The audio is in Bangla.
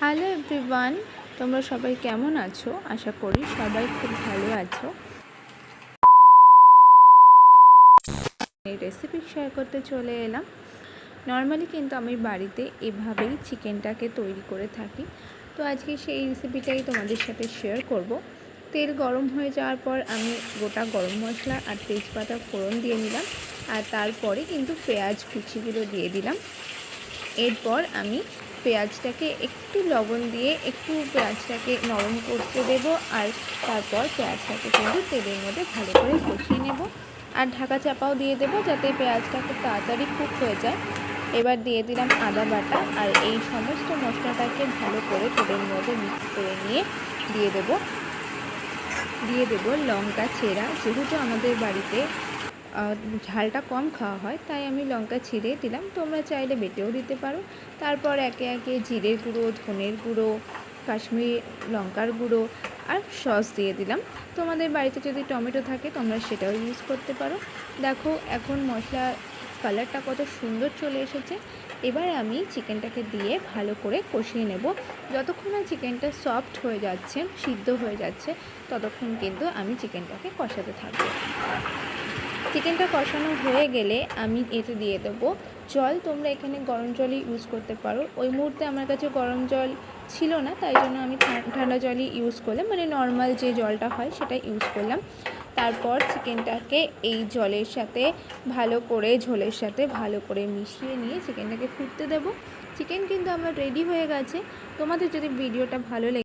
হ্যালো এভরিওয়ান, তোমরা সবাই কেমন আছো? আশা করি সবাই খুব ভালো আছো। এই রেসিপি শেয়ার করতে চলে এলাম। নর্মালি কিন্তু আমি বাড়িতে এভাবেই চিকেনটাকে তৈরি করে থাকি। তো আজকে সেই রেসিপিটাই তোমাদের সাথে শেয়ার করব। তেল গরম হয়ে যাওয়ার পর আমি গোটা গরম মশলা আর তেজপাতা ফোড়ন দিয়ে নিলাম, আর তারপরে কিন্তু পেঁয়াজ কুচিগুলো দিয়ে দিলাম। এরপর আমি পেঁয়াজটাকে একটু লবণ দিয়ে একটু পেঁয়াজটাকে নরম করতে দেব, আর তারপর পেঁয়াজটাকে কিন্তু তেলের মধ্যে ভালো করে কষিয়ে নেব, আর ঢাকা চাপাও দিয়ে দেবো যাতে পেঁয়াজটা খুব তাড়াতাড়ি কুক হয়ে যায়। এবার দিয়ে দিলাম আদা বাটা, আর এই সমস্ত মশলাটাকে ভালো করে তেলের মধ্যে মিক্স করে নিয়ে দিয়ে দেবো লঙ্কা চেরা। যেহেতু আমাদের বাড়িতে ঝালটা কম খাওয়া হয় তাই আমি লঙ্কা ছিঁড়ে দিলাম, তোমরা চাইলে বেটেও দিতে পারো। তারপর একে একে জিরের গুঁড়ো, ধনের গুঁড়ো, কাশ্মীরি লঙ্কার গুঁড়ো আর সস দিয়ে দিলাম। তোমাদের বাড়িতে যদি টমেটো থাকে তোমরা সেটাও ইউজ করতে পারো। দেখো এখন মশলা কালারটা কত সুন্দর চলে এসেছে। এবার আমি চিকেনটাকে দিয়ে ভালো করে কষিয়ে নেব। যতক্ষণ না চিকেনটা সফট হয়ে যাচ্ছে, সিদ্ধ হয়ে যাচ্ছে, ততক্ষণ কিন্তু আমি চিকেনটাকে কষাতে থাকবো। চিকেনটা কষানো হয়ে গেলে আমি এতে দিয়ে দেবো জল। তোমরা এখানে গরম জলই ইউজ করতে পারো। ওই মুহূর্তে আমার কাছে গরম জল ছিল না, তাই জন্য আমি ঠান্ডা জলই ইউজ করলাম, মানে নর্মাল যে জলটা হয় সেটা ইউজ করলাম। তারপর চিকেনটাকে এই জলের সাথে ঝোলের সাথে ভালো করে মিশিয়ে নিয়ে চিকেনটাকে ফুটতে দেবো। চিকেন কিন্তু আমার রেডি হয়ে গেছে। তোমাদের যদি ভিডিওটা ভালো লেগে